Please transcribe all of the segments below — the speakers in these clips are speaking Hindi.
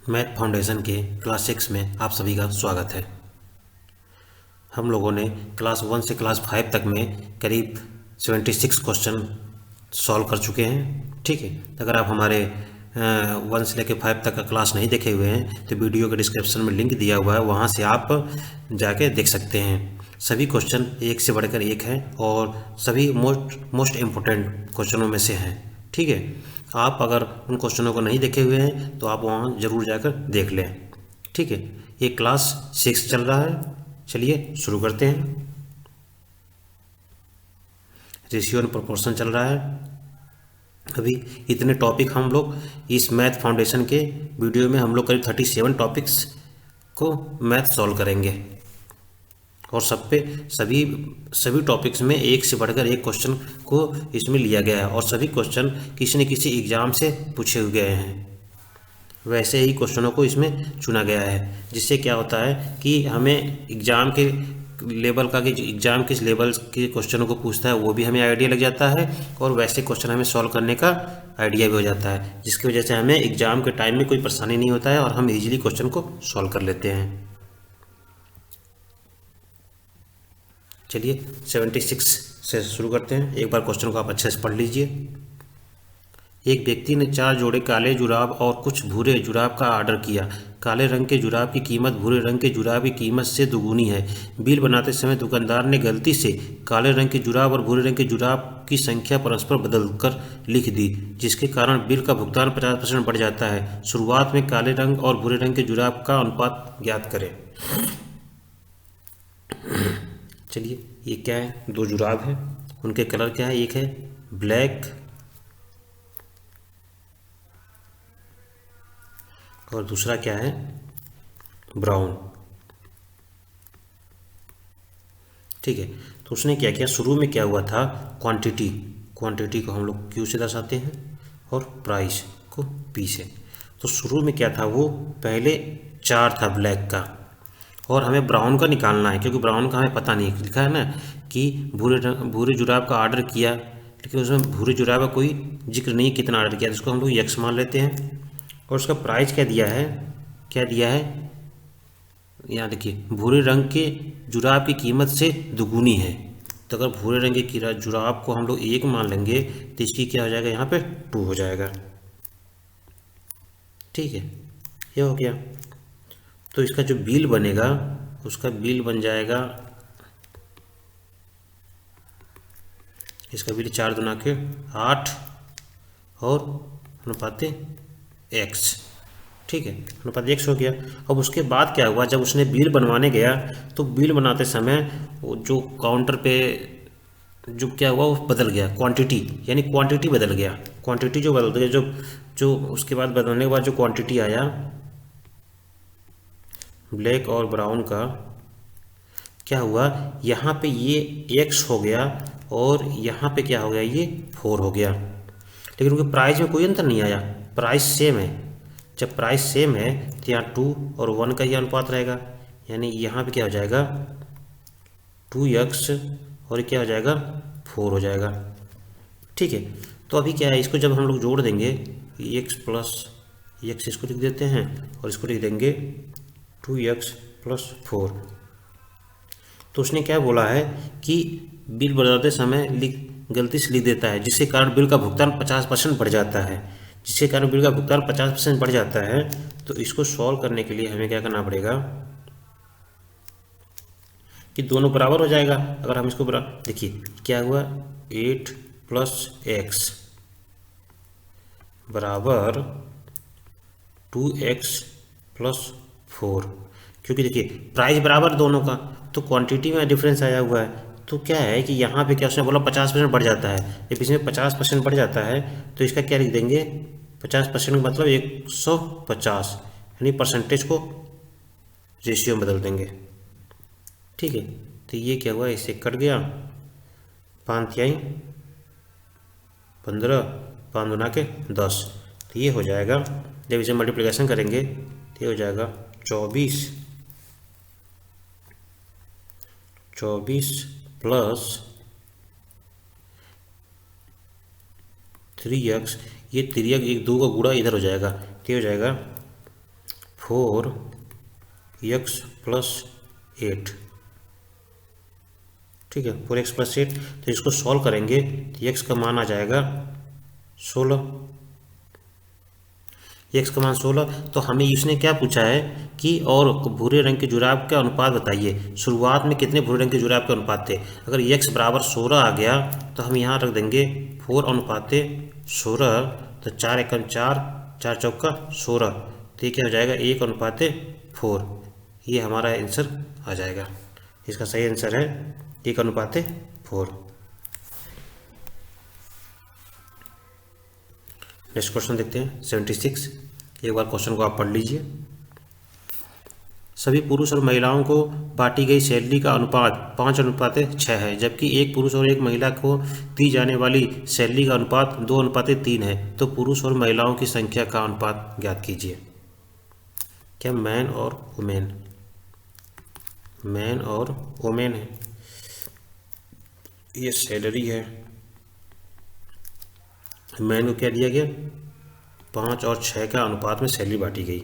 मैथ फाउंडेशन के क्लास 6 में आप सभी का स्वागत है। हम लोगों ने क्लास 1 से क्लास 5 तक में करीब 76 क्वेश्चन सॉल्व कर चुके हैं। ठीक है, अगर आप हमारे 1 से लेकर 5 तक का क्लास नहीं देखे हुए हैं तो वीडियो के डिस्क्रिप्शन में लिंक दिया हुआ है, वहाँ से आप जाके देख सकते हैं। सभी क्वेश्चन एक से बढ़कर एक हैं और सभी मोस्ट इम्पोर्टेंट क्वेश्चनों में से हैं। ठीक है, आप अगर उन क्वेश्चनों को नहीं देखे हुए हैं तो आप वहाँ ज़रूर जाकर देख लें। ठीक है, ये क्लास 6 चल रहा है। चलिए शुरू करते हैं। रेशियो एंड प्रोपोर्शन चल रहा है। अभी इतने टॉपिक हम लोग इस मैथ फाउंडेशन के वीडियो में हम लोग करीब 37 टॉपिक्स को मैथ सॉल्व करेंगे और सब पे सभी सभी टॉपिक्स में एक से बढ़कर एक क्वेश्चन को इसमें लिया गया है और सभी क्वेश्चन किसी न किसी एग्ज़ाम से पूछे हुए गए हैं। वैसे ही क्वेश्चनों को इसमें चुना गया है, जिससे क्या होता है कि हमें एग्ज़ाम के लेवल का, कि एग्ज़ाम किस लेवल के क्वेश्चनों को पूछता है वो भी हमें आइडिया लग जाता है और वैसे क्वेश्चन हमें सॉल्व करने का आइडिया भी हो जाता है, जिसकी वजह से हमें एग्ज़ाम के टाइम में कोई परेशानी नहीं होता है और हम इजीली क्वेश्चन को सॉल्व कर लेते हैं। चलिए 76 से शुरू करते हैं। एक बार क्वेश्चन को आप अच्छे से पढ़ लीजिए। एक व्यक्ति ने 4 जोड़े काले जुराब और कुछ भूरे जुराब का ऑर्डर किया। काले रंग के जुराब की कीमत भूरे रंग के जुराब की कीमत से दोगुनी है। बिल बनाते समय दुकानदार ने गलती से काले रंग के जुराब और भूरे रंग के जुराब की संख्या परस्पर बदलकर लिख दी, जिसके कारण बिल का भुगतान 50% बढ़ जाता है। शुरुआत में काले रंग और भूरे रंग के जुराब का अनुपात ज्ञात करें। चलिए, ये क्या है? 2 जुराब है, उनके कलर क्या है? एक है ब्लैक और दूसरा क्या है? ब्राउन। ठीक है, तो उसने क्या किया? शुरू में क्या हुआ था? क्वांटिटी को हम लोग क्यू से दर्शाते हैं और प्राइस को पी से। तो शुरू में क्या था? वो पहले 4 था ब्लैक का और हमें ब्राउन का निकालना है, क्योंकि ब्राउन का हमें पता नहीं, लिखा है ना कि भूरे जुराब का ऑर्डर किया, लेकिन उसमें भूरे जुराब का कोई जिक्र नहीं कितना ऑर्डर किया, तो उसको हम लोग यक्स मान लेते हैं। और उसका प्राइस क्या दिया है? क्या दिया है? यहाँ देखिए, भूरे रंग के जुराब की कीमत से दुगुनी है। तो अगर भूरे रंग की जुराब को हम लोग 1 मान लेंगे तो इसकी क्या हो जाएगा? यहाँ पे 2 हो जाएगा। ठीक है, ये हो गया। तो इसका जो बिल बनेगा, उसका बिल बन जाएगा, इसका बिल 4 दूना के 8 और अनुपाते x। ठीक है, अनुपात x हो गया। अब उसके बाद क्या हुआ? जब उसने बिल बनवाने गया तो बिल बनाते समय वो जो काउंटर पे जो क्या हुआ वो बदल गया, क्वांटिटी बदल गया। क्वांटिटी जो बदल गया, जो जो उसके बाद बदलने के बाद जो क्वांटिटी आया ब्लैक और ब्राउन का, क्या हुआ? यहाँ पे ये x हो गया और यहाँ पे क्या हो गया? ये 4 हो गया। लेकिन उनके प्राइस में कोई अंतर नहीं आया, प्राइस सेम है। जब प्राइस सेम है तो यहाँ 2 और 1 का ही अनुपात रहेगा, यानी यहाँ पे क्या हो जाएगा? 2x और क्या हो जाएगा? 4 हो जाएगा। ठीक है, तो अभी क्या है? इसको जब हम लोग जोड़ देंगे, x प्लस x इसको लिख देते हैं और इसको लिख देंगे 2x प्लस 4। तो उसने क्या बोला है कि बिल बनाते समय गलती से लिख देता है, जिसके कारण बिल का भुगतान 50% बढ़ जाता है। जिसके कारण बिल का भुगतान 50% बढ़ जाता है। तो इसको सॉल्व करने के लिए हमें क्या करना पड़ेगा कि दोनों बराबर हो जाएगा। अगर हम इसको देखिए क्या हुआ? 8 प्लस एक्स बराबर 2x प्लस 4, क्योंकि देखिए प्राइस बराबर दोनों का, तो क्वांटिटी में डिफरेंस आया हुआ है। तो क्या है कि यहाँ पे क्या उसने बोला 50% बढ़ जाता है। जब इसमें 50% बढ़ जाता है तो इसका क्या लिख देंगे? 50% का मतलब 150, यानी परसेंटेज को रेशियो में बदल देंगे। ठीक है, तो ये क्या हुआ? इससे कट गया, 5 15, 5 दूना के 10। तो ये हो जाएगा, जब इसे मल्टीप्लिकेशन करेंगे तो ये हो जाएगा 24 प्लस 3x, ये 3x 1 2 का गुणा इधर हो जाएगा, तो हो जाएगा 4x+8। ठीक है, 4x+8। तो इसको सॉल्व करेंगे तो x का मान आ जाएगा 16। x का मान 16। तो हमें इसने क्या पूछा है कि और भूरे रंग के जुराब का अनुपात बताइए, शुरुआत में कितने भूरे रंग के जुराब के अनुपात थे। अगर x बराबर 16 आ गया तो हम यहाँ रख देंगे 4:16। तो 4 एकम 4, 4 चौका 16। तो ये क्या हो जाएगा 1:4। ये हमारा आंसर आ जाएगा। इसका सही आंसर है 1:4। नेक्स्ट क्वेश्चन देखते हैं 76। एक बार क्वेश्चन को आप पढ़ लीजिए। सभी पुरुष और महिलाओं को बांटी गई सैलरी का अनुपात 5:6 है, जबकि एक पुरुष और एक महिला को दी जाने वाली सैलरी का अनुपात 2:3 है। तो पुरुष और महिलाओं की संख्या का अनुपात ज्ञात कीजिए। क्या मैन और वुमेन, मैन और वुमेन है, ये सैलरी है। मैन को क्या दिया गया 5 और 6 का अनुपात में सैलरी बांटी गई।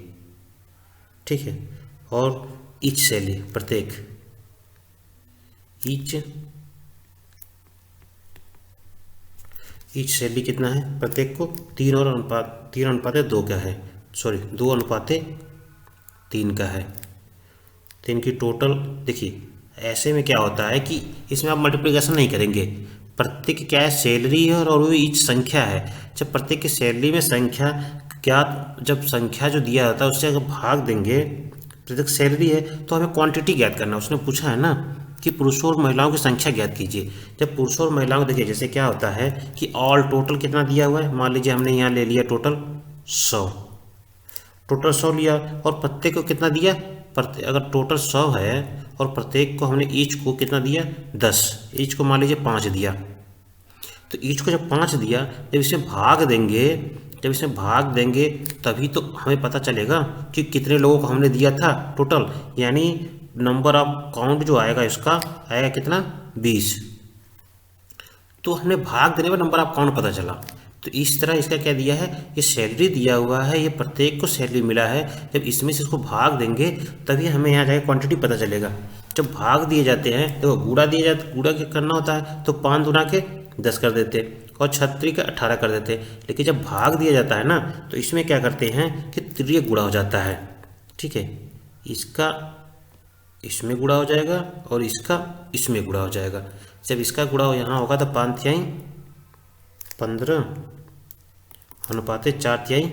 ठीक है, और ईच सैलरी प्रत्येक, ईच सैलरी कितना है प्रत्येक को 3:2 का है, सॉरी 2:3 का है। तो इनकी टोटल देखिए, ऐसे में क्या होता है कि इसमें आप मल्टीप्लिकेशन नहीं करेंगे, प्रत्येक क्या है सैलरी है और वो ईच संख्या है। जब प्रत्येक की सैलरी में संख्या क्या, जब संख्या जो दिया जाता है उससे अगर भाग देंगे, प्रत्येक सैलरी है तो हमें क्वांटिटी ज्ञात करना। उसने पूछा है ना कि पुरुषों और महिलाओं की संख्या ज्ञात कीजिए। जब पुरुषों और महिलाओं को देखिए, जैसे क्या होता है कि ऑल टोटल कितना दिया हुआ है, मान लीजिए हमने यहाँ ले लिया टोटल 100 लिया, और प्रत्येक को कितना दिया, अगर टोटल 100 है और प्रत्येक को हमने ईच को कितना दिया 10, ईच को मान लीजिए 5 दिया। तो ईच को जब 5 दिया, जब इसे भाग देंगे तभी तो हमें पता चलेगा कि कितने लोगों को हमने दिया था टोटल, यानी नंबर ऑफ काउंट जो आएगा इसका आएगा कितना 20। तो हमने भाग देने पर नंबर ऑफ काउंट पता चला। तो इस तरह इसका क्या दिया है, ये सैलरी दिया हुआ है, ये प्रत्येक को सैलरी मिला है। जब इसमें से इसको भाग देंगे तभी हमें यहाँ जाके क्वांटिटी पता चलेगा। जब भाग दिए जाते हैं तो गुणा क्या करना होता है, तो 5 दूना के 10 कर देते और 36 का 18 कर देते। लेकिन जब भाग दिया जाता है ना तो इसमें क्या करते हैं कि तिर्यक गुणा हो जाता है। ठीक है, इसका इसमें गुणा हो जाएगा और इसका इसमें गुणा हो जाएगा। जब इसका गुणा यहाँ होगा तो 5/3 15 अनुपात 4/3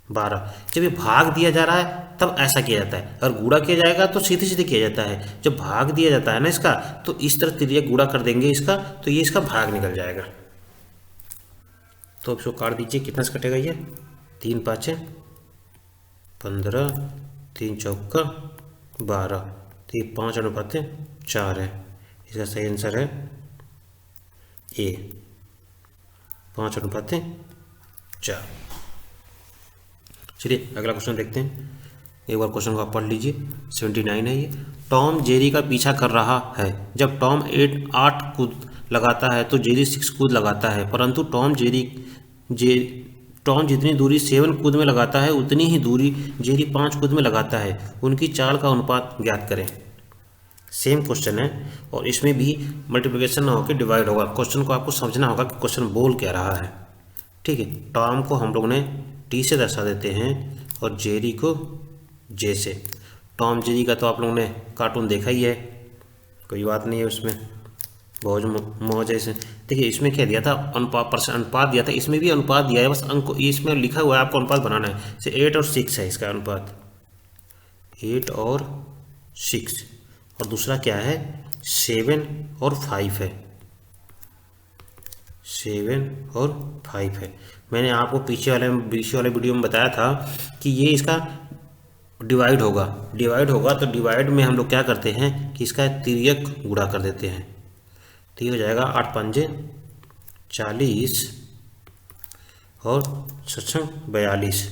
12। जब ये भाग दिया जा रहा है तब ऐसा किया जाता है, अगर गुणा किया जाएगा तो सीधे सीधे किया जाता है। जब भाग दिया जाता है ना इसका, तो इस तरह तिर्यक गुणा कर देंगे इसका, तो ये इसका भाग निकल जाएगा। तो अब इसको काट दीजिए, कितना से कटेगा ये 3×5 15, 3 चौका 12, तो ये 5:4 है। इसका सही आंसर है ए 5:4। चलिए अगला क्वेश्चन देखते हैं। एक बार क्वेश्चन को आप पढ़ लीजिए। 79 है ये। टॉम जेरी का पीछा कर रहा है। जब टॉम 8 कूद लगाता है तो जेरी 6 कूद लगाता है, परंतु टॉम जितनी दूरी 7 कूद में लगाता है उतनी ही दूरी जेरी 5 कूद में लगाता है। उनकी चाल का अनुपात ज्ञात करें। सेम क्वेश्चन है और इसमें भी मल्टीप्लिकेशन ना होकर डिवाइड होगा। क्वेश्चन को आपको समझना होगा कि क्वेश्चन बोल क्या रहा है। ठीक है, टॉम को हम लोग ने टी से दर्शा देते हैं और जेरी को जे से। टॉम जेरी का तो आप लोगों ने कार्टून देखा ही है, कोई बात नहीं है, उसमें बहुत मौज है। देखिए इसमें क्या दिया था, अनुपात दिया था, इसमें भी अनुपात दिया है, बस अंक इसमें लिखा हुआ है आपको अनुपात बनाना है। जैसे 8 और 6 है इसका अनुपात, 8 और 6, और दूसरा क्या है 7 और 5 है, 7 और 5 है। मैंने आपको पीछे वाले वीडियो में बताया था कि ये इसका डिवाइड होगा तो डिवाइड में हम लोग क्या करते हैं कि इसका तिर्यक गुणा कर देते हैं। तो ये हो जाएगा 8×5 40 और 6×6 42।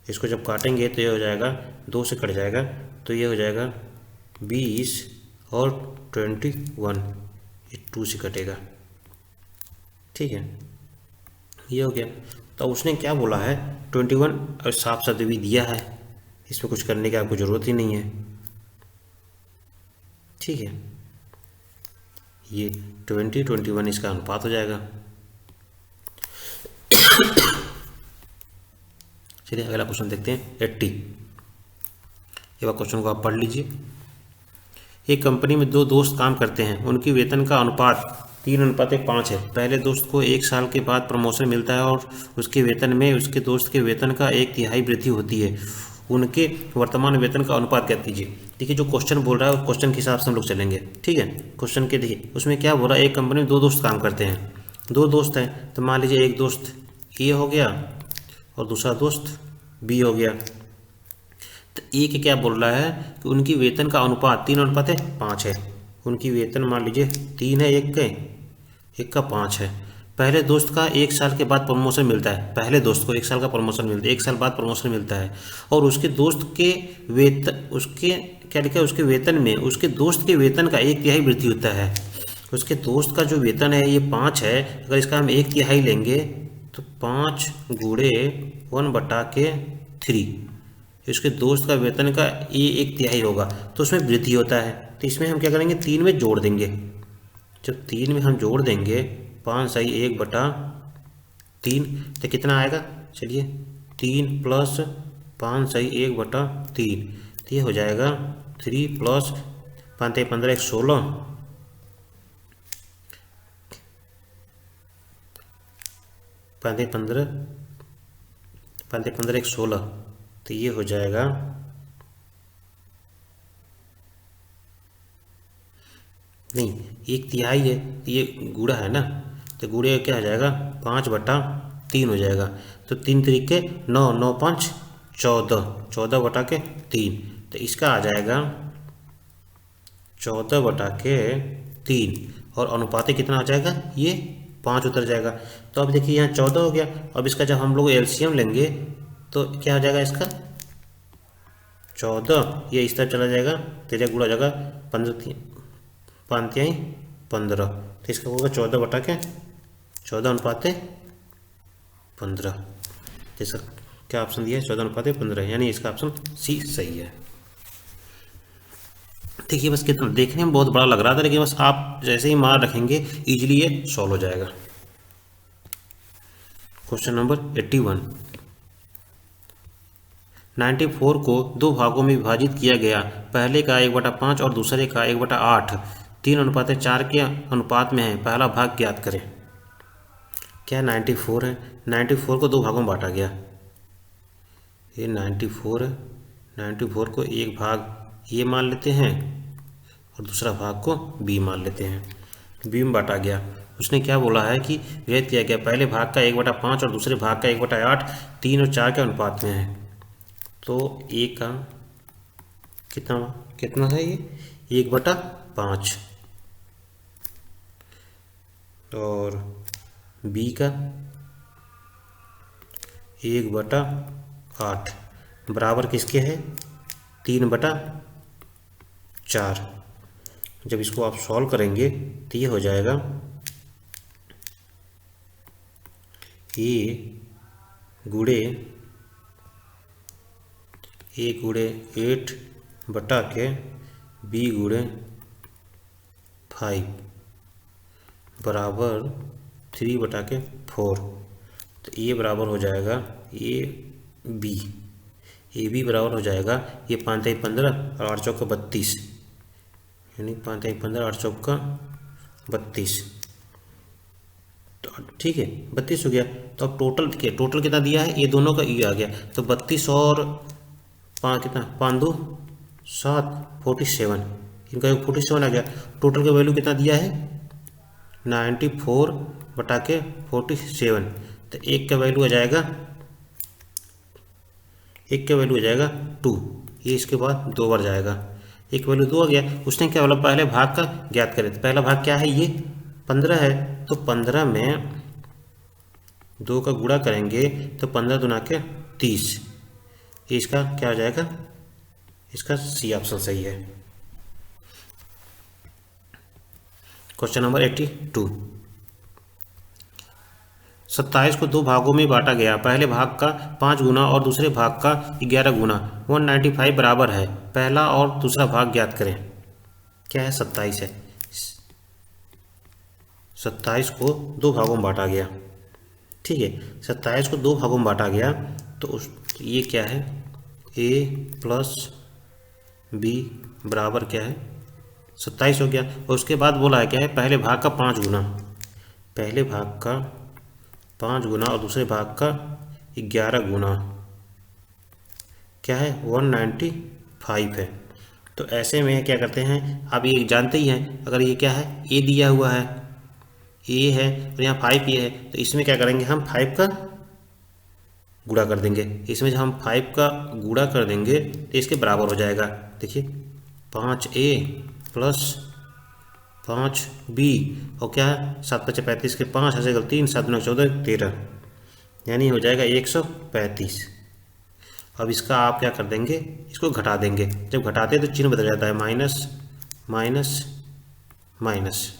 इसको जब काटेंगे तो ये हो जाएगा 2 से कट जाएगा, तो ये हो जाएगा 20 और 21, ये 2 से कटेगा। ठीक है, ये हो गया। तो उसने क्या बोला है 21 और साफ साफ भी दिया है, इसमें कुछ करने की आपको ज़रूरत ही नहीं है। ठीक है, ये 20-21 इसका अनुपात हो जाएगा। चलिए अगला क्वेश्चन देखते हैं 80। ये बार क्वेश्चन को आप पढ़ लीजिए। एक कंपनी में दो दोस्त काम करते हैं, उनकी वेतन का अनुपात 3:5 है। पहले दोस्त को 1 साल के बाद प्रमोशन मिलता है और उसके वेतन में उसके दोस्त के वेतन का 1/3 वृद्धि होती है। उनके वर्तमान वेतन का अनुपात ज्ञात कीजिए। देखिए जो क्वेश्चन बोल रहा है उस क्वेश्चन के हिसाब से हम लोग चलेंगे। ठीक है, क्वेश्चन के देखिए उसमें क्या बोल रहा है, एक कंपनी में दो दोस्त काम करते हैं, दो दोस्त हैं, तो मान लीजिए एक दोस्त ए हो गया और दूसरा दोस्त बी हो गया। तो ए के क्या बोल रहा है कि उनकी वेतन का अनुपात 3:5 है। उनकी वेतन मान लीजिए 3 है, एक का 5 है। पहले दोस्त का 1 साल के बाद प्रमोशन मिलता है, पहले दोस्त को 1 साल का प्रमोशन मिलता है, 1 साल बाद प्रमोशन मिलता है और उसके दोस्त के वेतन, उसके क्या लिखा है, उसके वेतन में उसके दोस्त के वेतन का 1/3 वृद्धि होता है। उसके दोस्त का जो वेतन है ये 5 है, अगर इसका हम 1/3 लेंगे तो 5 गुणे 1/3, इसके दोस्त का वेतन का ये 1/3 होगा, तो उसमें वृद्धि होता है। तो इसमें हम क्या करेंगे, 3 में जोड़ देंगे। जब 3 में हम जोड़ देंगे 5 सही 1/3, तो कितना आएगा, चलिए 3 + 5 सही 1/3, तो ये हो जाएगा 3 + 5 × 15 = 16, 5 × 15 = 16, तो ये हो जाएगा नहीं 1/3 है, तो ये गुणा है ना, तो गुणे क्या हो जाएगा 5/3 हो जाएगा। तो 3 तरीके 9, 9 × 5 = 14, 14/3, तो इसका आ जाएगा 14/3 और अनुपात कितना हो जाएगा, ये 5 उतर जाएगा। तो अब देखिए यहाँ 14 हो गया, अब इसका जब हम लोग एलसीएम लेंगे तो क्या हो जाएगा, इसका 14 ये इस तरफ चला जाएगा, 13 गुणा हो जाएगा 15, 5 × 15, तो इसका होगा 14/14 तो इसका क्या ऑप्शन दिया है 14/15, यानी इसका ऑप्शन सी सही है। देखिए बस कितना देखने में बहुत बड़ा लग रहा था, लेकिन बस आप जैसे ही मार रखेंगे इजीली ये सॉल्व हो जाएगा। Question number 81। 94 को 2 भागों में विभाजित किया गया, पहले का 1/5 और दूसरे का 1/8 3:4 के अनुपात में है, पहला भाग ज्ञात करें। क्या 94 है, 94 को 2 भागों में बांटा गया, ये 94 है, 94 को एक भाग ये मान लेते हैं और दूसरा भाग को बी मान लेते हैं, बी में बांटा गया। उसने क्या बोला है कि व्यक्त किया गया, पहले भाग का 1/5 और दूसरे भाग का 1/8 3 और 4 के अनुपात में है। तो ए का कितना है, ये 1/5 और बी का 1/8 बराबर किसके है 3/4। जब इसको आप सॉल्व करेंगे तो ये हो जाएगा ए गुणे 8 बी गुणे 5 बराबर 3/4। तो ए बराबर हो जाएगा ए बी बराबर हो जाएगा ये 5 × 15 और 8 × 32, यानी 5 × 15 8 × 32, तो ठीक है 32 हो गया। तो अब टोटल देखिए, टोटल कितना दिया है, ये दोनों का ई आ गया, तो 32 और 5 कितना 5 2 7 47, इनका 47 आ गया। टोटल का वैल्यू कितना दिया है 94/47, तो एक का वैल्यू आ जाएगा 2, ये इसके बाद 2 बार जाएगा, एक वैल्यू 2 आ गया। उसने क्या बोला पहले भाग का ज्ञात करें, तो पहला भाग क्या है ये 15 है, तो 15 में 2 का गुणा करेंगे तो 15 दूना के 30, ये इसका क्या हो जाएगा, इसका सी ऑप्शन सही है। Question number 82। 27 को दो भागों में बांटा गया, पहले भाग का 5 गुना और दूसरे भाग का 11 गुना 195 बराबर है, पहला और दूसरा भाग ज्ञात करें। क्या है? 27 है। 27 को दो भागों में बांटा गया, ठीक है। 27 को दो भागों में बांटा गया तो ये क्या है? a प्लस बी बराबर क्या है? 27 हो गया। और उसके बाद बोला है क्या है? पहले भाग का 5 गुना, पहले भाग का 5 गुना और दूसरे भाग का 11 गुना क्या है? 195 है। तो ऐसे में क्या करते हैं, आप ये जानते ही हैं, अगर ये क्या है? a दिया हुआ है, a है और यहाँ 5 ये है, तो इसमें क्या करेंगे हम? 5 का गुणा कर देंगे। इसमें जब हम 5 का गुणा कर देंगे तो इसके बराबर हो जाएगा। देखिए 5a प्लस 5b और क्या है? 7 × 5 = 35 के 5 ऐसे 3 7 × 9 = 14 13, यानी हो जाएगा 135। अब इसका आप क्या कर देंगे? इसको घटा देंगे। जब घटाते हैं तो चिन्ह बदल जाता है, माइनस माइनस माइनस।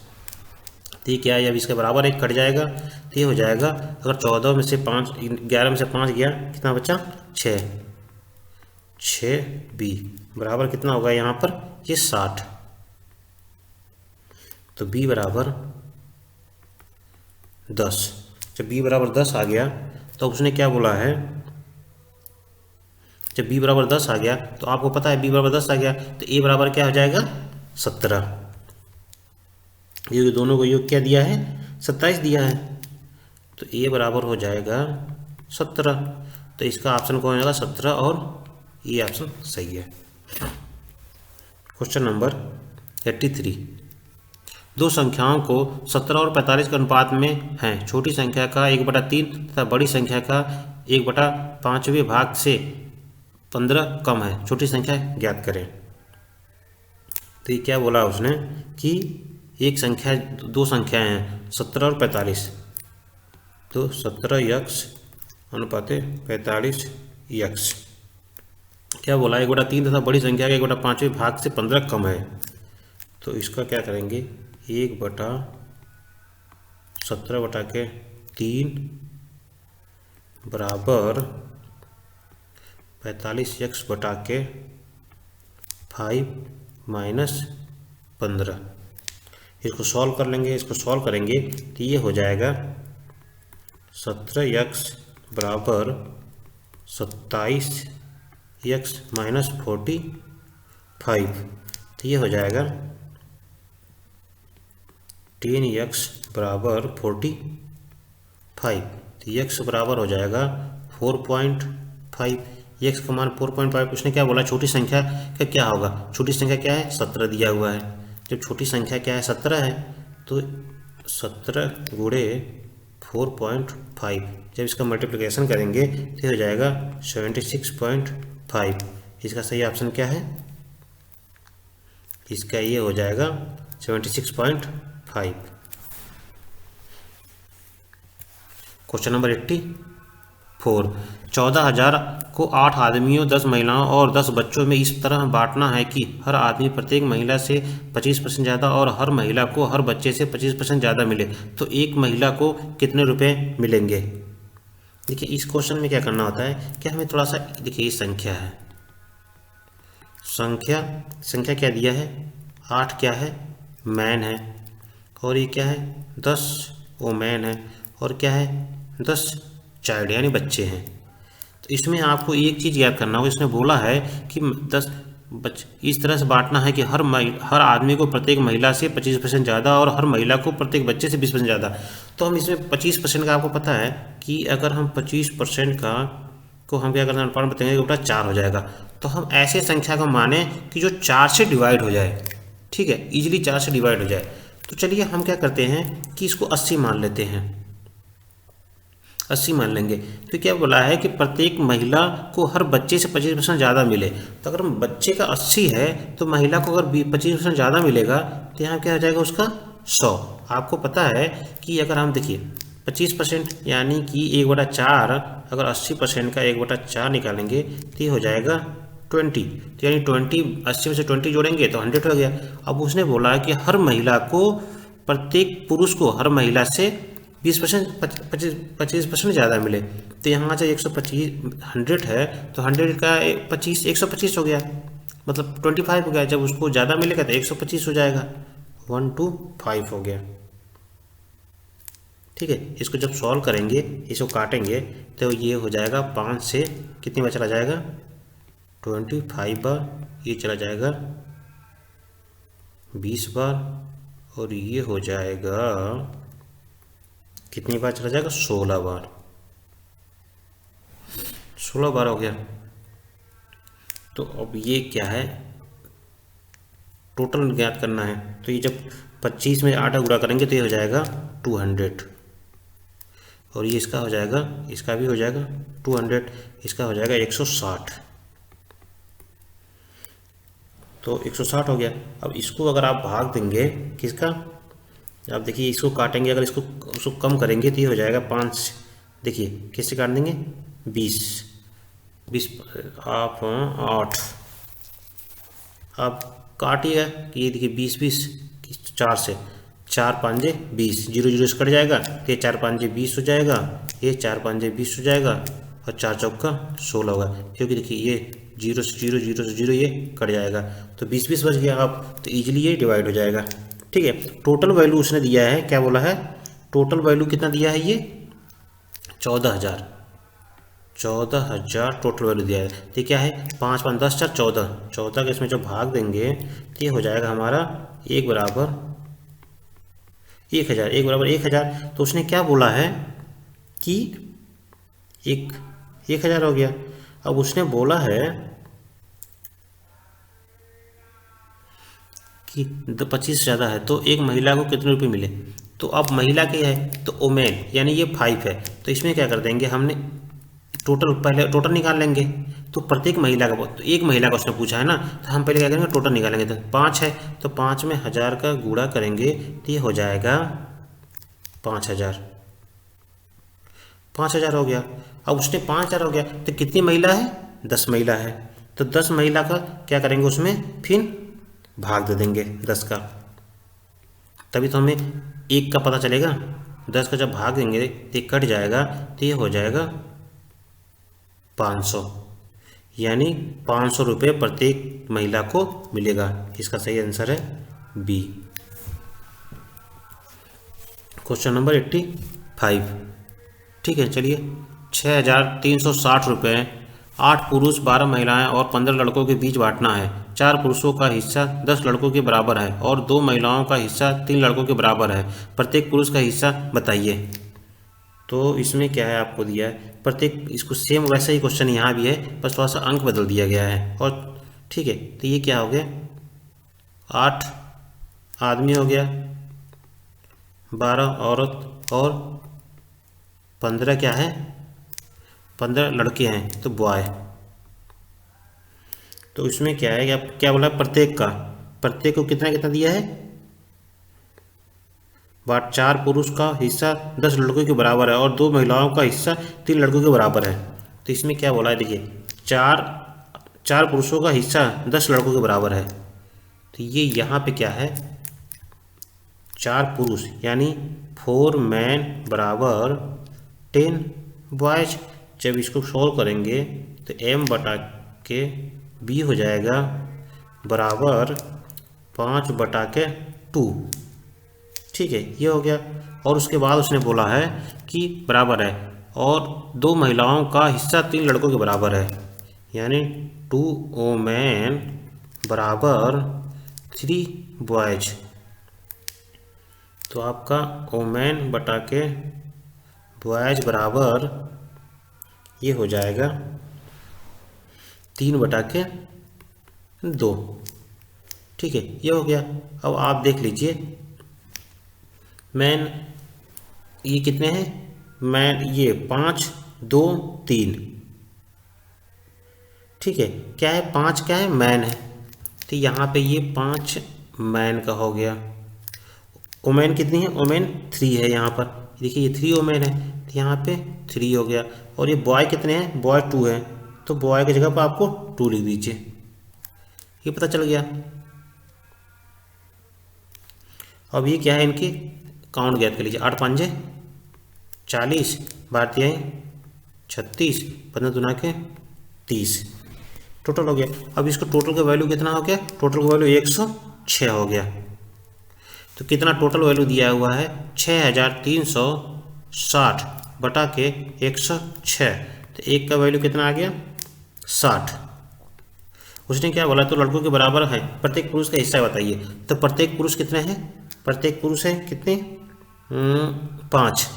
तो ये क्या है? अब इसके बराबर एक कट जाएगा तो ये हो जाएगा, अगर 14 में से 5 11 में से 5 गया, कितना बचा? 6। 6b बराबर कितना होगा यहाँ पर? ये 60। तो b बराबर 10। जब b बराबर 10 आ गया तो उसने क्या बोला है? जब b बराबर 10 आ गया तो आपको पता है b बराबर 10 आ गया तो a बराबर क्या हो जाएगा? 17। ये दोनों को योग क्या दिया है? 27 दिया है, तो a बराबर हो जाएगा 17। तो इसका ऑप्शन कौन हो जाएगा? 17 और ये ऑप्शन सही है। Question number 83। दो संख्याओं को 17 और 45 के अनुपात में हैं। छोटी संख्या का 1/3 तथा बड़ी संख्या का 1/5वें भाग से 15 कम है, छोटी संख्या ज्ञात करें। तो ये क्या बोला उसने कि एक संख्या, दो संख्याएं हैं 17 और 45, तो 17x अनुपात 45x। क्या बोला? 1/3 तथा बड़ी संख्या का 1/5वें भाग से 15 कम है। तो इसका क्या करेंगे? 1/17/3 बराबर 45x/5 माइनस 15। इसको सॉल्व कर लेंगे। इसको सॉल्व करेंगे तो ये हो जाएगा 17x बराबर 27x माइनस 45। तो ये हो जाएगा 10x बराबर 45। तो x बराबर हो जाएगा 4.5। x का मान 4.5। उसने क्या बोला? छोटी संख्या का क्या होगा? छोटी संख्या क्या है? 17 दिया हुआ है। जब छोटी संख्या क्या है? 17 है, तो 17 गुणे 4.5, जब इसका मल्टीप्लिकेशन करेंगे तो हो जाएगा 76.5। इसका सही ऑप्शन क्या है? इसका ये हो जाएगा 76.5। Question number 84। 14,000 को 8 आदमियों, 10 महिलाओं और 10 बच्चों में इस तरह बांटना है कि हर आदमी प्रत्येक महिला से 25% ज़्यादा और हर महिला को हर बच्चे से 25% ज़्यादा मिले, तो एक महिला को कितने रुपए मिलेंगे? देखिए इस क्वेश्चन में क्या करना होता है कि हमें थोड़ा सा, देखिए ये संख्या है, संख्या क्या दिया है? 8 क्या है? मैन है, और ये क्या है? 10 वोमेन है, और क्या है? 10 चाइल्ड यानी बच्चे हैं। तो इसमें आपको एक चीज़ याद करना होगा। इसने बोला है कि 10 बच्चे इस तरह से बांटना है कि हर आदमी को प्रत्येक महिला से 25% ज़्यादा और हर महिला को प्रत्येक बच्चे से 20% ज़्यादा। तो हम इसमें 25% का, आपको पता है कि अगर हम 25% का को हम क्या करते हैं? अनुपात बताएंगे कि बेटा 4 हो जाएगा। तो हम ऐसे संख्या को माने कि जो 4 से डिवाइड हो जाए, ठीक है, इजीली 4 से डिवाइड हो जाए। तो चलिए हम क्या करते हैं कि इसको 80 मान लेते हैं, 80 मान लेंगे। तो क्या बोला है कि प्रत्येक महिला को हर बच्चे से 25% ज़्यादा मिले। तो अगर बच्चे का 80 है तो महिला को अगर 25% ज़्यादा मिलेगा तो यहाँ क्या हो जाएगा उसका 100। आपको पता है कि अगर हम देखिए 25% यानी कि 1/4, अगर 80% का 1/4 निकालेंगे तो ये हो जाएगा 20। तो यानी 20, 80 में से 20 जोड़ेंगे तो 100 हो गया। अब उसने बोला कि हर महिला को, प्रत्येक पुरुष को हर महिला से 20%, 25% ज़्यादा मिले, तो यहाँ से 125 100 है तो 100 का 25 125 हो गया, मतलब 25 हो गया। जब उसको ज़्यादा मिलेगा तो 125 हो जाएगा, 1 to 5 हो गया। ठीक है, इसको जब सॉल्व करेंगे, इसको काटेंगे तो ये हो जाएगा 5 से कितनी बार चला जाएगा, 25 बार, ये चला जाएगा 20 बार, और ये हो जाएगा कितनी बार चला जाएगा, 16 बार। 16 बार हो गया। तो अब ये क्या है, टोटल ज्ञात करना है। तो ये जब 25 में 8 गुणा करेंगे तो ये हो जाएगा 200, और ये इसका हो जाएगा, इसका भी हो जाएगा 200, इसका हो जाएगा 160। तो 160 हो गया। अब इसको अगर आप भाग देंगे किसका, आप देखिए इसको काटेंगे, अगर इसको उसको कम करेंगे तो ये हो जाएगा 5। देखिए किससे काट देंगे, 20 आप 8, आप काटिएगा कि ये देखिए 20 4 से 4 5 20, 0 0 से कट जाएगा तो ये 4 5 20 हो जाएगा, ये 4 5 20 हो जाएगा, और 4 चौका 16 होगा, क्योंकि देखिए ये 0 से 0 0 से 0 ये कट जाएगा, तो 20 बच गया आप, तो ईजिली ये डिवाइड हो जाएगा। ठीक है, टोटल वैल्यू उसने दिया है, क्या बोला है, टोटल वैल्यू कितना दिया है, ये 14,000 टोटल वैल्यू दिया है। तो क्या है, 5 5 10 4 14 के इसमें जब भाग देंगे तो ये हो जाएगा हमारा 1 बराबर 1000, 1 बराबर 1000। तो उसने क्या बोला है कि 1000 हो गया। अब उसने बोला है कि 25 ज़्यादा है तो एक महिला को कितने रुपए मिले। तो अब महिला की है तो ओमेन यानी ये 5 है, तो इसमें क्या कर देंगे, हमने टोटल पहले टोटल निकाल लेंगे। तो प्रत्येक महिला का, तो एक महिला का उसने पूछा है ना, तो हम पहले क्या करेंगे, टोटल निकालेंगे। तो 5 है तो 5 में 1000 का गुणा करेंगे तो ये हो जाएगा 5000, 5000 हो गया। अब उसने 5000 हो गया तो कितनी महिला है, 10 महिला है, तो 10 महिला का क्या करेंगे, उसमें फिर भाग दे देंगे 10 का, तभी तो हमें 1 का पता चलेगा। 10 का जब भाग देंगे तो ये कट जाएगा, तो ये हो जाएगा 500, यानी 500 रुपये प्रत्येक महिला को मिलेगा। इसका सही आंसर है बी, क्वेश्चन नंबर 85। ठीक है, चलिए 6360 रुपये 8 पुरुष 12 महिलाएं और 15 लड़कों के बीच बांटना है। 4 पुरुषों का हिस्सा 10 लड़कों के बराबर है और 2 महिलाओं का हिस्सा 3 लड़कों के बराबर है। प्रत्येक पुरुष का हिस्सा बताइए। तो इसमें क्या है, आपको दिया है प्रत्येक, इसको सेम वैसा ही क्वेश्चन यहाँ भी है, बस थोड़ा सा अंक बदल दिया गया है। और ठीक है, तो ये क्या हो गया, 8 आदमी हो गया, 12 औरत और 15 क्या है, 15 लड़के हैं, तो बॉय। तो इसमें क्या है, क्या बोला, प्रत्येक का, प्रत्येक को कितना कितना दिया है, 4 पुरुष का हिस्सा 10 लड़कों के बराबर है और 2 महिलाओं का हिस्सा 3 लड़कों के बराबर है। तो इसमें क्या बोला है, देखिए 4 पुरुषों का हिस्सा 10 लड़कों के बराबर है, तो ये यहाँ पे क्या है, 4 पुरुष यानी 4 मैन बराबर 10 बॉयज। जब इसको सॉल्व करेंगे तो m बटा के b हो जाएगा बराबर 5 बटा के 2। ठीक है, ये हो गया। और उसके बाद उसने बोला है कि बराबर है और 2 महिलाओं का हिस्सा 3 लड़कों के बराबर है, यानी 2 वोमेन बराबर 3 बॉयज। तो आपका वोमेन बटा के बॉयज बराबर ये हो जाएगा 3 बटा के 2। ठीक है, ये हो गया। अब आप देख लीजिए, मैन ये कितने हैं, मैन ये 5 2 3। ठीक है, क्या है, 5 क्या है, मैन है, तो यहाँ पे ये 5 मैन का हो गया। वोमेन कितनी है, वोमेन 3 है, यहाँ पर देखिए ये 3 वोमेन है, तो यहाँ पे 3 हो गया। और ये बॉय कितने हैं, बॉय 2 है, तो बॉय की जगह पर आपको 2 लिख दीजिए, ये पता चल गया। अब ये क्या है, इनकी काउंट ज्ञात कर लीजिए, 8 5 40, 12 36, 15 दूना के 30, टोटल हो गया। अब इसका टोटल का वैल्यू कितना हो गया? टोटल का वैल्यू 106 हो गया। तो कितना टोटल वैल्यू दिया हुआ है? 6360 बटा के 106। तो एक का वैल्यू कितना आ गया? 60। उसने क्या बोला? तो लड़कों के बराबर है, प्रत्येक पुरुष का हिस्सा बताइए। तो प्रत्येक पुरुष कितने हैं? प्रत्येक पुरुष है कितने? 5।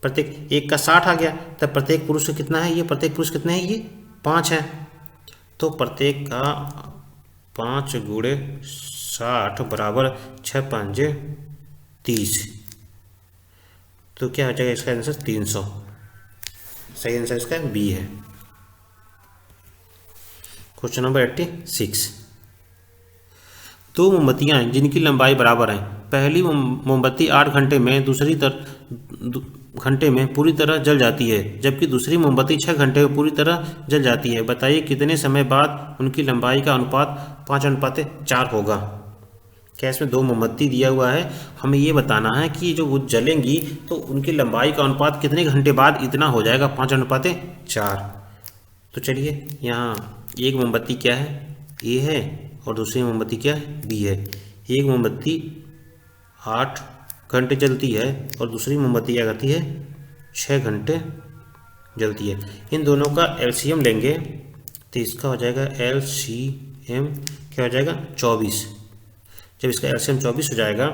प्रत्येक एक का 60 आ गया, तब प्रत्येक पुरुष का कितना है? ये प्रत्येक पुरुष कितने हैं? ये 5 है। तो प्रत्येक का 5 गुणे 60 बराबर 6 पंजे 30। तो क्या हो जाएगा इसका आंसर? 300। सही आंसर इसका बी है। Question number 86। दो मोमबत्तियाँ जिनकी लंबाई बराबर है, पहली मोमबत्ती 8 घंटे में दूसरी घंटे में पूरी तरह जल जाती है, जबकि दूसरी मोमबत्ती 6 घंटे में पूरी तरह जल जाती है। बताइए कितने समय बाद उनकी लंबाई का अनुपात 5:4 होगा। क्या इसमें दो मोमबत्ती दिया हुआ है, हमें ये बताना है कि जो वो जलेंगी तो उनकी लंबाई का अनुपात कितने घंटे बाद इतना हो जाएगा? 5:4। तो चलिए, यहाँ एक मोमबत्ती क्या है? ए है, और दूसरी मोमबत्ती क्या है? बी है। एक मोमबत्ती 8 घंटे जलती है और दूसरी मोमबत्ती क्या करती है? 6 घंटे जलती है। इन दोनों का एलसीएम लेंगे तो इसका हो जाएगा एलसीएम क्या हो जाएगा? 24। जब इसका एलसीएम 24 हो जाएगा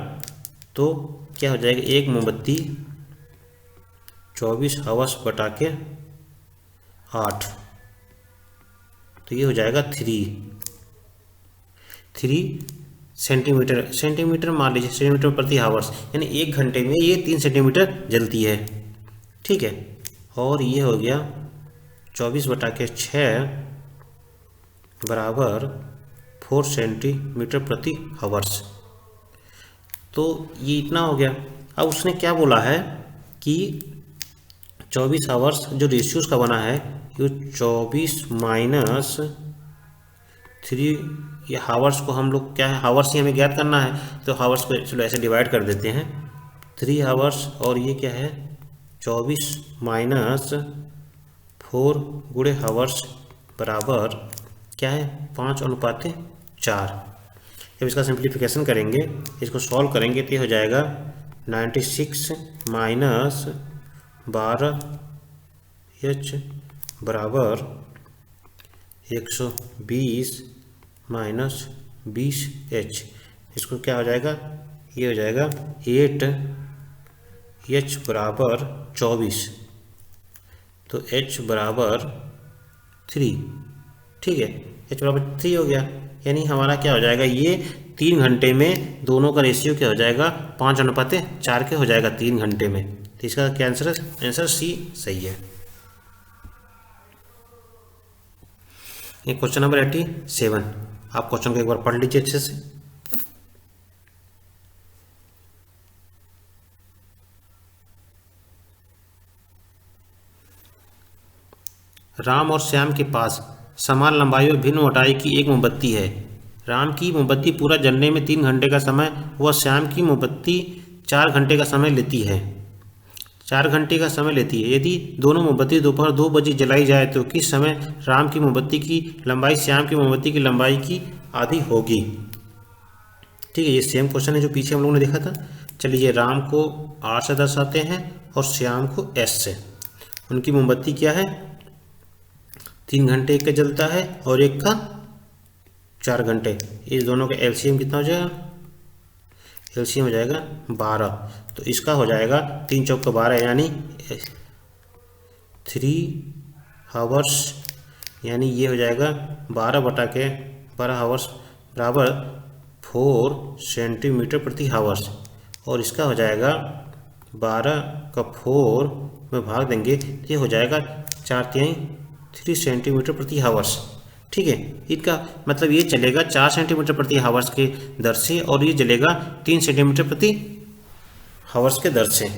तो क्या हो जाएगा? एक मोमबत्ती 24 आवर्स बटा के 8, तो ये हो जाएगा 3 सेंटीमीटर मान लीजिए, सेंटीमीटर प्रति आवर्स, यानी एक घंटे में ये 3 सेंटीमीटर जलती है। ठीक है, और ये हो गया 24 बटा के 6 बराबर 4 सेंटीमीटर प्रति आवर्स। तो ये इतना हो गया। अब उसने क्या बोला है कि 24 आवर्स जो रेशियोज का बना है, ये 24 माइनस 3, ये हावर्स को हम लोग क्या है, हावर्स ही हमें ज्ञात करना है, तो हावर्स को चलो ऐसे डिवाइड कर देते हैं। 3 हावर्स और ये क्या है? 24 माइनस 4 गुणे हावर्स बराबर क्या है? 5:4। जब इसका सिंप्लीफिकेशन करेंगे, इसको सॉल्व करेंगे तो ये हो जाएगा 96 माइनस 12H बराबर 120 माइनस 20H। इसको क्या हो जाएगा? ये हो जाएगा 8H बराबर 24, तो H बराबर 3। ठीक है, H बराबर 3 हो गया, यानी हमारा क्या हो जाएगा? ये 3 घंटे में दोनों का रेशियो क्या हो जाएगा? 5:4 के हो जाएगा 3 घंटे में। तो इसका क्या आंसर है? आंसर सी सही है। ये क्वेश्चन नंबर 87। आप क्वेश्चन को एक बार पढ़ लीजिए अच्छे से। राम और श्याम के पास समान लंबाई और भिन्न मोटाई की एक मोमबत्ती है। राम की मोमबत्ती पूरा जलने में 3 घंटे का समय व श्याम की मोमबत्ती 4 घंटे का समय लेती है। 4 घंटे का समय लेती है। यदि दोनों मोमबत्ती दोपहर 2 बजे जलाई जाए तो किस समय राम की मोमबत्ती की लंबाई श्याम की मोमबत्ती की लंबाई की आधी होगी? ठीक है, ये सेम क्वेश्चन है जो पीछे हम लोगों ने देखा था। चलिए, राम को R से दर्शाते हैं और श्याम को S से। उनकी मोमबत्ती क्या है? 3 घंटे एक का जलता है और एक का 4 घंटे। इस दोनों का एलसीएम कितना हो जाएगा? एलसीएम हो जाएगा 12। तो इसका हो जाएगा 3 चौक 12, यानी 3 हावर्स, यानी ये हो जाएगा 12 बटा के 12 हावर्स बराबर 4 सेंटीमीटर प्रति हावर्स। और इसका हो जाएगा 12 का 4 में भाग देंगे तो ये हो जाएगा 4×3 सेंटीमीटर प्रति हावर्स। ठीक है, इनका मतलब ये चलेगा 4 सेंटीमीटर प्रति हावर्स के दर से, और ये चलेगा 3 सेंटीमीटर प्रति हावर्स के दर से।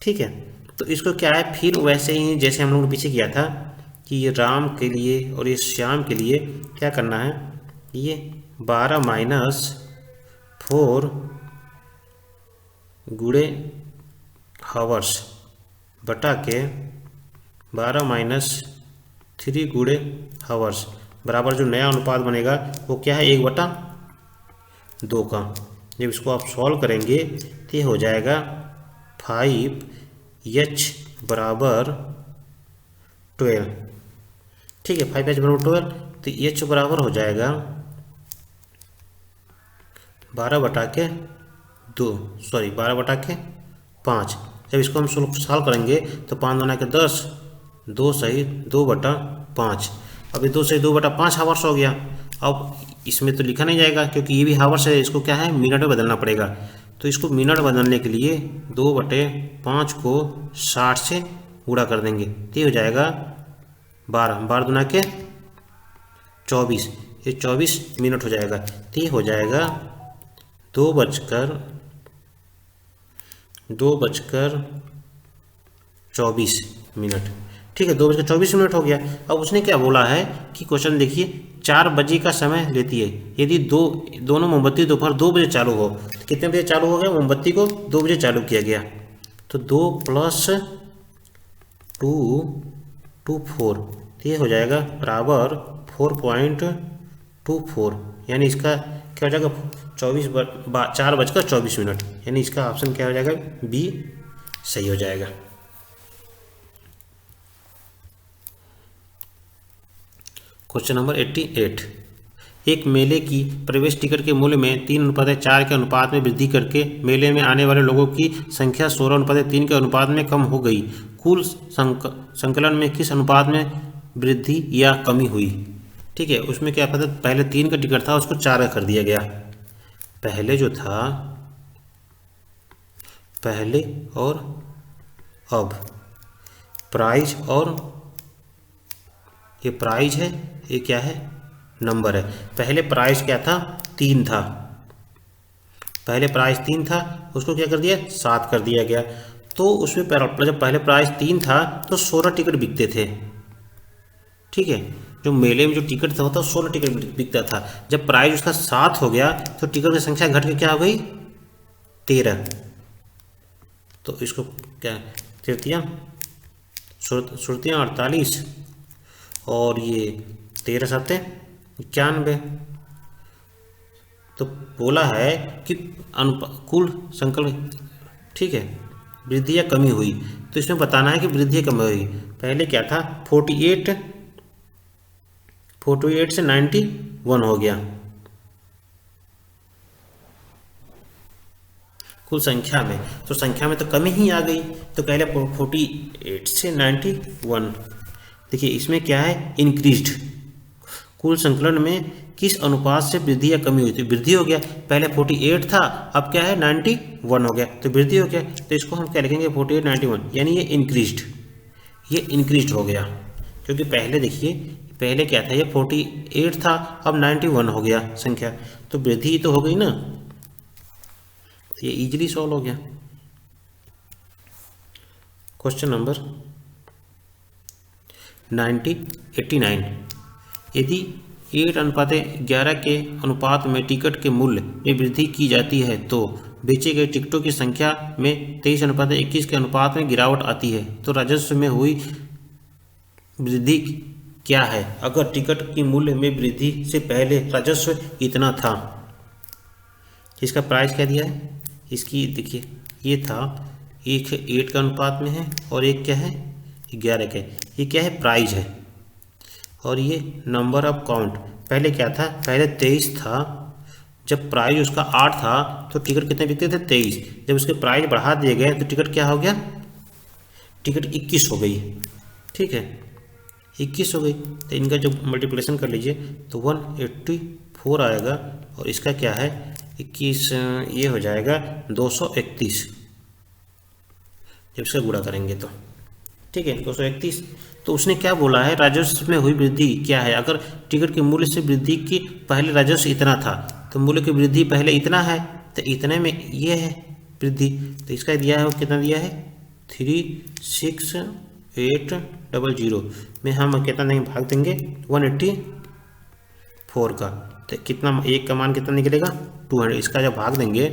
ठीक है, तो इसको क्या है, फिर वैसे ही जैसे हम लोगों ने पीछे किया था कि ये राम के लिए और ये श्याम के लिए क्या करना है, ये 12 माइनस 4 गुणे हावर्स बटा के 12 माइनस 3 गुणे हावर्स बराबर जो नया अनुपात बनेगा वो क्या है, 1/2 का। जब इसको आप सॉल्व करेंगे तो ये हो जाएगा 5h बराबर 12। ठीक है, 5h बराबर 12, तो h बराबर हो जाएगा 12/5। जब इसको हम सॉल्व करेंगे तो 5 दूना के 10, 2 सही 2/5। अब ये 2 सही 2/5 हावर्स हो गया। अब इसमें तो लिखा नहीं जाएगा क्योंकि ये भी हावर्स है, इसको क्या है, मिनट में बदलना पड़ेगा। तो इसको मिनट बदलने के लिए 2/5 को 60 से गुणा कर देंगे, तो ये हो जाएगा 12 दूना के 24, ये 24 मिनट हो जाएगा। तो ये हो जाएगा 2:24 मिनट। ठीक है, 2:24 मिनट हो गया। अब उसने क्या बोला है कि क्वेश्चन देखिए, 4 बजे का समय लेती है। यदि दोनों मोमबत्ती दोपहर 2 बजे चालू हो, तो कितने बजे चालू हो गया, मोमबत्ती को 2 बजे चालू किया गया, तो 2 + 2 = 4, तो ये हो जाएगा बराबर 4.24। यानी इसका क्या हो जाएगा, 4:24 मिनट। यानी इसका ऑप्शन क्या हो जाएगा, बी सही हो जाएगा। Question number 88। एक मेले की प्रवेश टिकट के मूल्य में 3:4 के अनुपात में वृद्धि करके मेले में आने वाले लोगों की संख्या 16:3 के अनुपात में कम हो गई। कुल संकलन में किस अनुपात में वृद्धि या कमी हुई। ठीक है, उसमें क्या पता, पहले 3 का टिकट था उसको 4 का कर दिया गया। पहले जो था, पहले और अब प्राइज, और ये प्राइज है, ये क्या है, नंबर है। पहले प्राइस क्या था, 3 था। पहले प्राइस 3 था, उसको क्या कर दिया, 7 कर दिया गया। तो उसमें जब पहले प्राइस 3 था तो 16 टिकट बिकते थे। ठीक है, जो मेले में जो टिकट था 16 टिकट बिकता था। जब प्राइस उसका 7 हो गया तो टिकट की संख्या घट के क्या हो गई, 13। तो इसको क्या, तृतीया सुरतियाँ 48 और ये 13 7 91। तो बोला है कि कुल संकलन, ठीक है, वृद्धि या कमी हुई। तो इसमें बताना है कि वृद्धि या कमी हुई। पहले क्या था, 48 से 91 हो गया कुल संख्या में। तो संख्या में तो कमी ही आ गई। तो पहले 48 से 91। देखिए इसमें क्या है, इंक्रीज्ड। कुल संकलन में किस अनुपात से वृद्धि या कमी हुई थी, वृद्धि हो गया। पहले 48 था, अब क्या है 91 हो गया, तो वृद्धि हो गया। तो इसको हम क्या लिखेंगे, 48 91, यानी ये इंक्रीज्ड, ये इंक्रीज्ड हो गया। क्योंकि पहले देखिए, पहले क्या था, ये 48 था, अब 91 हो गया संख्या, तो वृद्धि तो हो गई ना। ये इजीली सॉल्व हो गया। Question number 89। यदि 8:11 के अनुपात में टिकट के मूल्य में वृद्धि की जाती है तो बेचे गए टिकटों की संख्या में 23:21 के अनुपात में गिरावट आती है, तो राजस्व में हुई वृद्धि क्या है। अगर टिकट की मूल्य में वृद्धि से पहले राजस्व इतना था, इसका प्राइस क्या दिया है, इसकी देखिए, ये था, एक 8 का अनुपात में है और एक क्या है 11 का। ये क्या है, प्राइस है। और ये नंबर ऑफ काउंट, पहले क्या था, पहले 23 था। जब प्राइस उसका 8 था तो टिकट कितने बिकते थे, 23। जब उसके प्राइस बढ़ा दिए गए तो टिकट क्या हो गया, टिकट 21 हो गई। ठीक है, 21 हो गई। तो इनका जब मल्टीप्लिकेशन कर लीजिए तो 184 आएगा, और इसका क्या है 21, ये हो जाएगा 231 जब इसका गुणा करेंगे तो। ठीक है, 231। तो उसने क्या बोला है, राजस्व में हुई वृद्धि क्या है। अगर टिकट के मूल्य से वृद्धि की पहले राजस्व इतना था, तो मूल्य की वृद्धि पहले इतना है, तो इतने में ये है वृद्धि। तो इसका दिया है, वो कितना दिया है, 36800 में हम कितना देंगे, भाग देंगे 184 का। तो कितना, एक का मान कितना निकलेगा, 200। इसका जब भाग देंगे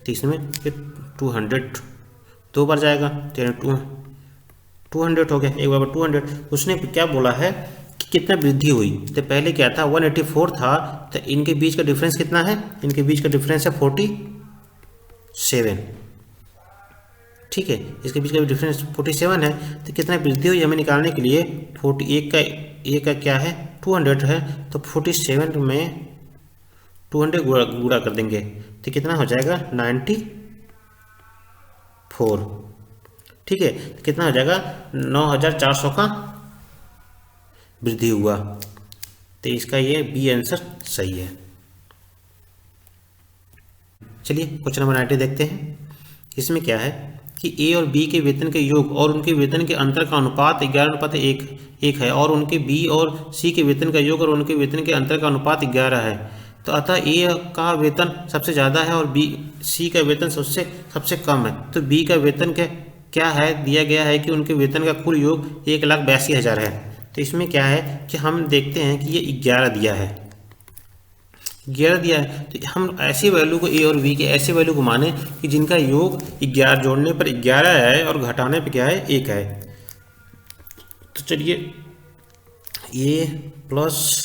तो इसमें 200, 2 बार जाएगा तो 200 हो गया, एक बार 200। उसने क्या बोला है कि कितना वृद्धि हुई, तो पहले क्या था 184 था, तो इनके बीच का डिफरेंस कितना है, इनके बीच का डिफरेंस है 47। ठीक है, इसके बीच का डिफरेंस 47 है, तो कितना वृद्धि हुई हमें निकालने के लिए 41 का क्या है 200 है, तो 47 में 200 गुणा कर देंगे तो कितना हो जाएगा 94। ठीक है, तो कितना हो जाएगा 9400 का वृद्धि हुआ, तो इसका ये बी आंसर सही है। चलिए क्वेश्चन नंबर 90 देखते हैं। इसमें क्या है कि ए और बी के वेतन के योग और उनके वेतन के अंतर का अनुपात 11:1 है, और उनके बी और सी के वेतन का योग और उनके वेतन के अंतर का अनुपात 11 है। तो अतः ए का वेतन सबसे ज़्यादा है और बी सी का वेतन सबसे कम है। तो बी का वेतन क्या है, दिया गया है कि उनके वेतन का कुल योग 1,82,000 है। तो इसमें क्या है कि हम देखते हैं कि ये 11 दिया है, 11 दिया है, तो हम ऐसी वैल्यू को ए और बी के ऐसे वैल्यू को माने कि जिनका योग 11 जोड़ने पर 11 है और घटाने पर क्या है 1 है। तो चलिए ए प्लस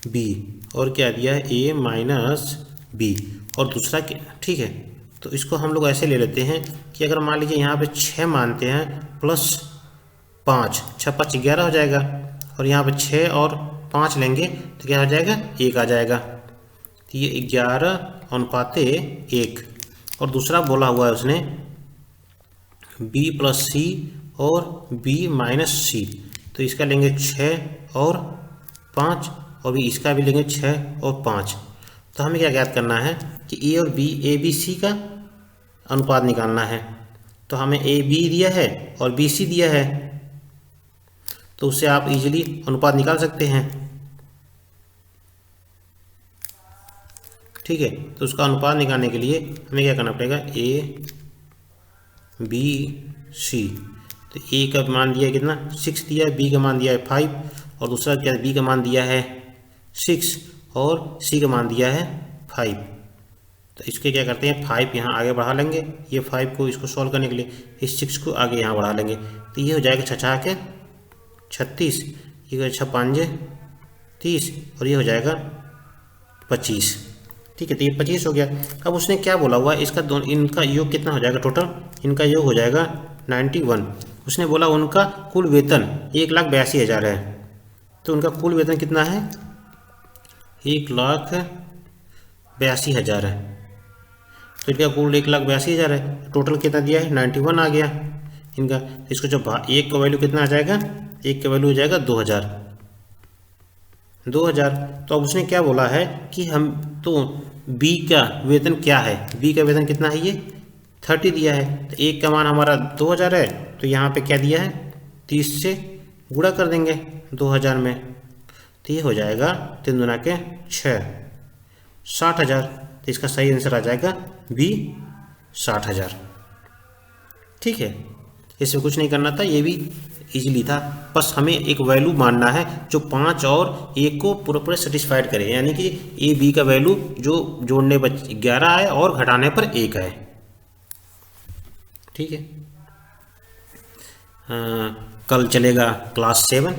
बी और क्या दिया है ए माइनस बी और दूसरा क्या, ठीक है। तो इसको हम लोग ऐसे ले लेते हैं कि अगर मान लीजिए यहाँ पे 6 मानते हैं प्लस 5, 6 5 11 हो जाएगा, और यहाँ पे 6 और 5 लेंगे तो क्या हो जाएगा 1 आ जाएगा। तो ये 11:1। और दूसरा बोला हुआ है उसने बी प्लस सी और बी माइनस सी, तो इसका लेंगे 6 और 5 और भी इसका भी लेंगे 6 और 5। तो हमें क्या ज्ञात करना है कि ए और बी ए बी सी का अनुपात निकालना है। तो हमें ए बी दिया है और बी सी दिया है, तो उससे आप इजीली अनुपात निकाल सकते हैं। ठीक है, तो उसका अनुपात निकालने के लिए हमें क्या करना पड़ेगा ए बी सी। तो ए का मान दिया है कितना 6 दिया है, बी का मान दिया है 5 और दूसरा क्या बी का मान दिया है 6 और सी का मान दिया है 5। तो इसके क्या करते हैं 5 यहाँ आगे बढ़ा लेंगे, ये 5 को इसको सॉल्व करने के लिए इस 6 को आगे यहाँ बढ़ा लेंगे, तो ये हो जाएगा 6 के 36, ये 6 5 30 और ये हो जाएगा 25। ठीक है, तो ये 25 हो गया। अब उसने क्या बोला हुआ है इसका इनका योग कितना हो जाएगा, टोटल इनका योग हो जाएगा 91। उसने बोला उनका कुल वेतन 1,82,000 है, तो उनका कुल वेतन कितना है 1,82,000 है। तो इनका कुल 1,82,000 है, टोटल कितना दिया है 91 आ गया इनका। इसको जो एक का वैल्यू कितना आ जाएगा, एक का वैल्यू हो जाएगा 2,000। तो अब उसने क्या बोला है कि हम तो बी का वेतन क्या है, बी का वेतन कितना है ये 30 दिया है, तो एक का मान हमारा 2,000 है, तो यहाँ पे क्या दिया है 30 से गुणा कर देंगे 2,000 में, तो ये हो जाएगा 3 दूना के 6 60,000। तो इसका सही आंसर आ जाएगा बी 60,000। ठीक है, इसमें कुछ नहीं करना था, ये भी इजीली था, बस हमें एक वैल्यू मानना है जो 5 और 1 को पूरे सेटिस्फाइड करे, यानी कि ए बी का वैल्यू जो जोड़ने पर 11 है और घटाने पर 1 है। ठीक है, कल चलेगा क्लास 7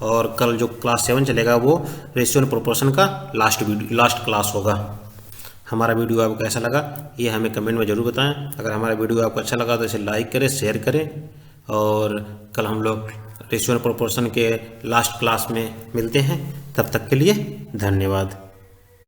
और कल जो क्लास 7 चलेगा वो रेशियो एंड प्रोपोर्शन का लास्ट क्लास होगा। हमारा वीडियो आपको कैसा लगा ये हमें कमेंट में ज़रूर बताएं। अगर हमारा वीडियो आपको अच्छा लगा तो इसे लाइक करें, शेयर करें, और कल हम लोग रेशियो एंड प्रोपोर्शन के लास्ट क्लास में मिलते हैं। तब तक के लिए धन्यवाद।